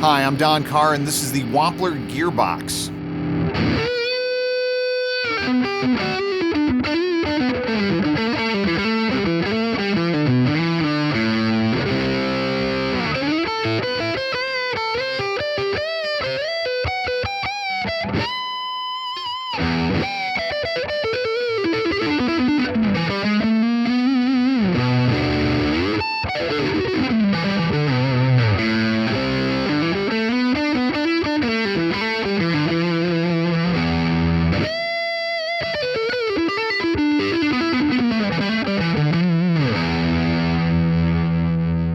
Hi, I'm Don Carr, and this is the Wampler Gearbox.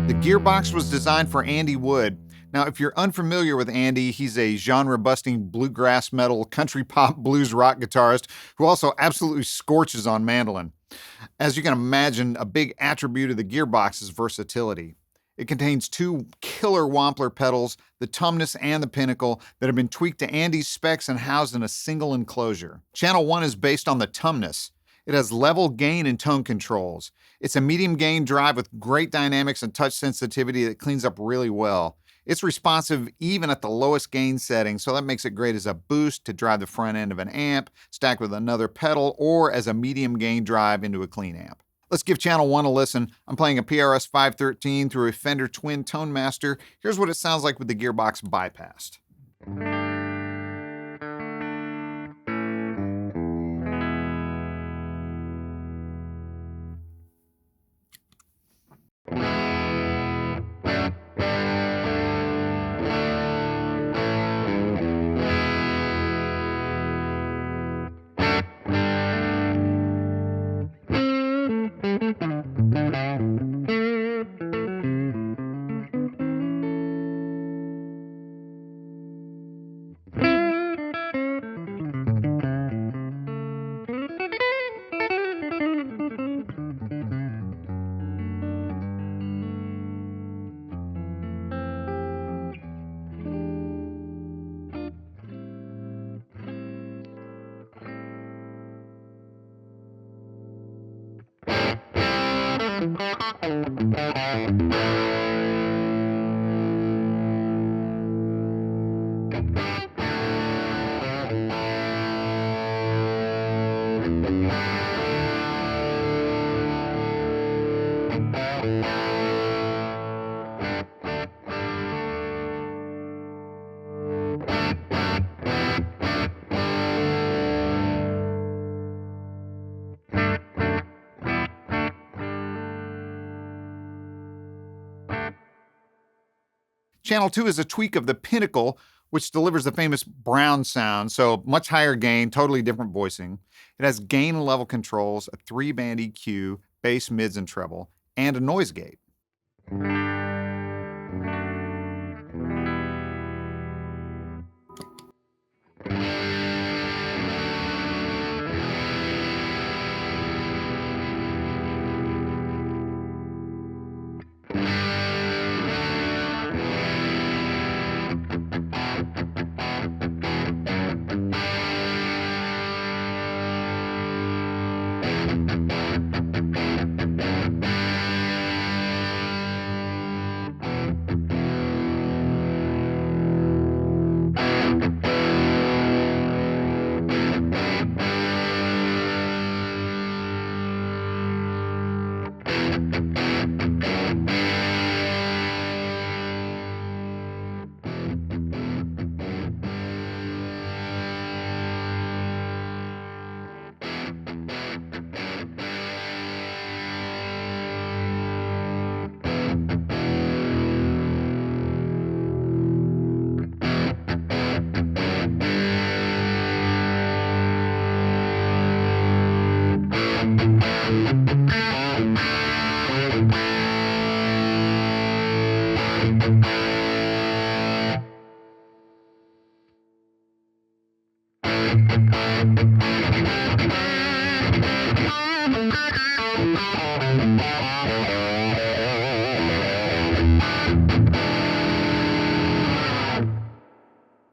The gearbox was designed for Andy Wood. Now, if you're unfamiliar with Andy, he's a genre-busting bluegrass metal, country pop, blues rock guitarist who also absolutely scorches on mandolin. As you can imagine, a big attribute of the gearbox is versatility. It contains two killer Wampler pedals, the Tumnus and the Pinnacle, that have been tweaked to Andy's specs and housed in a single enclosure. Channel 1 is based on the Tumnus. It has level gain and tone controls. It's a medium gain drive with great dynamics and touch sensitivity that cleans up really well. It's responsive even at the lowest gain setting, so that makes it great as a boost to drive the front end of an amp, stacked with another pedal, or as a medium gain drive into a clean amp. Let's give Channel 1 a listen. I'm playing a PRS 513 through a Fender Twin Tone Master. Here's what it sounds like with the gearbox bypassed. Channel 2 is a tweak of the Pinnacle, which delivers the famous brown sound, so much higher gain, totally different voicing. It has gain and level controls, a 3-band EQ, bass, mids, and treble, and a noise gate.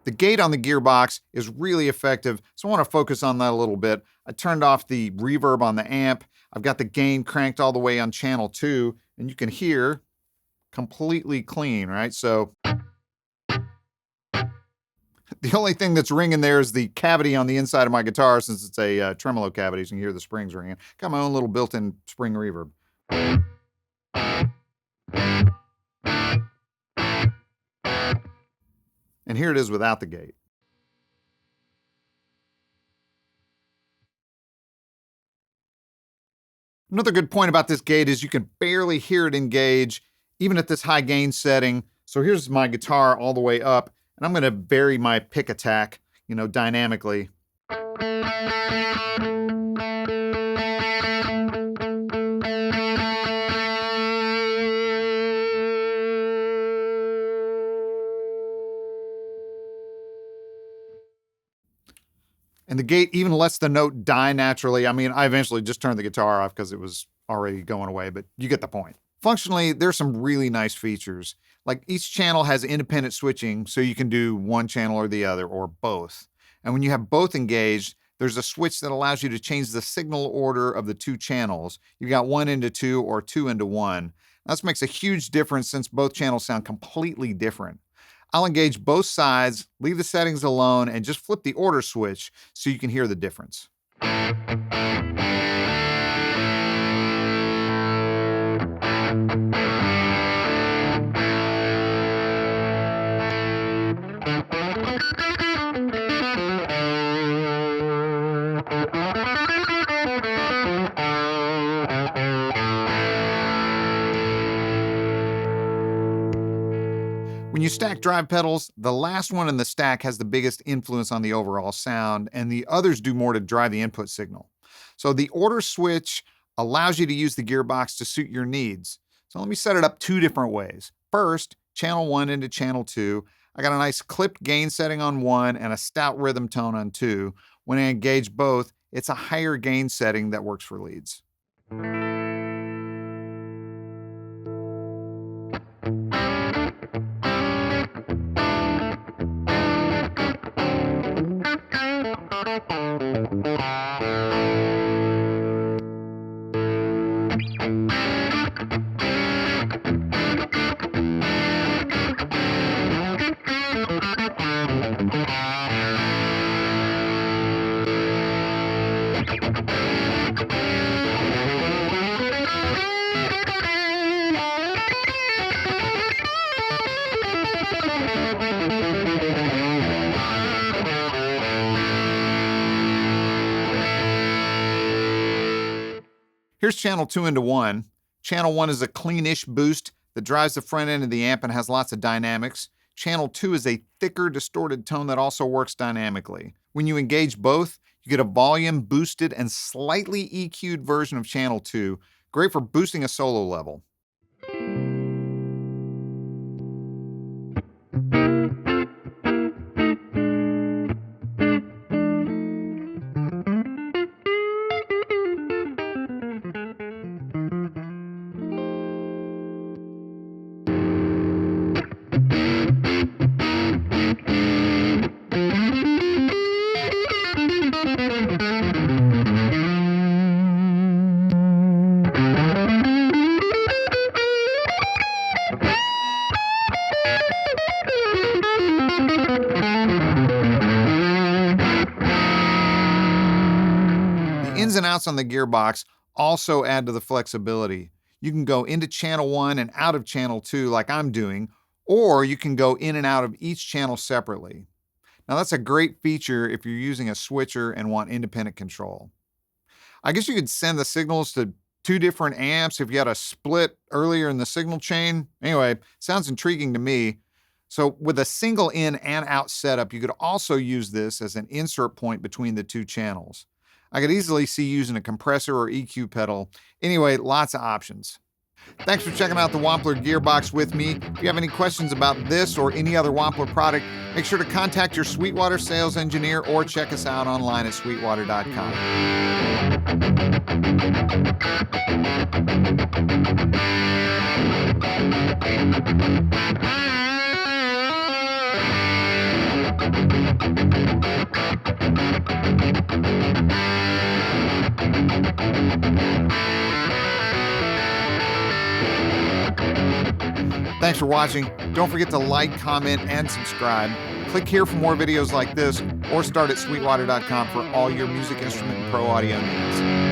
The gate on the gearbox is really effective, so I want to focus on that a little bit. I turned off the reverb on the amp. I've got the gain cranked all the way on channel 2, and you can hear completely clean, right? So The only thing that's ringing there is the cavity on the inside of my guitar, since it's a tremolo cavity, so you can hear the springs ringing. Got my own little built-in spring reverb. And here it is without the gate. Another good point about this gate is you can barely hear it engage, even at this high gain setting. So here's my guitar all the way up, and I'm going to vary my pick attack, dynamically. And the gate even lets the note die naturally. I mean, I eventually just turned the guitar off because it was already going away, but you get the point. Functionally, there's some really nice features. Like each channel has independent switching, so you can do one channel or the other, or both. And when you have both engaged, there's a switch that allows you to change the signal order of the two channels. You've got 1 into 2 or 2 into 1. This makes a huge difference since both channels sound completely different. I'll engage both sides, leave the settings alone, and just flip the order switch so you can hear the difference. When you stack drive pedals, the last one in the stack has the biggest influence on the overall sound, and the others do more to drive the input signal. So the order switch allows you to use the gearbox to suit your needs. So let me set it up 2 different ways. First, channel 1 into channel 2. I got a nice clipped gain setting on 1 and a stout rhythm tone on 2. When I engage both, it's a higher gain setting that works for leads. Here's channel 2 into 1. Channel 1 is a cleanish boost that drives the front end of the amp and has lots of dynamics. Channel 2 is a thicker, distorted tone that also works dynamically. When you engage both, you get a volume boosted and slightly EQ'd version of channel 2, great for boosting a solo level. Ins and outs on the gearbox also add to the flexibility. You can go into channel 1 and out of channel 2 like I'm doing, or you can go in and out of each channel separately. Now that's a great feature if you're using a switcher and want independent control. I guess you could send the signals to 2 different amps if you had a split earlier in the signal chain. Anyway, sounds intriguing to me. So with a single in and out setup, you could also use this as an insert point between the 2 channels. I could easily see using a compressor or EQ pedal. Anyway, lots of options. Thanks for checking out the Wampler Gearbox with me. If you have any questions about this or any other Wampler product, make sure to contact your Sweetwater sales engineer or check us out online at sweetwater.com. Thanks for watching. Don't forget to like, comment, and subscribe. Click here for more videos like this, or start at sweetwater.com for all your music instrument and pro audio needs.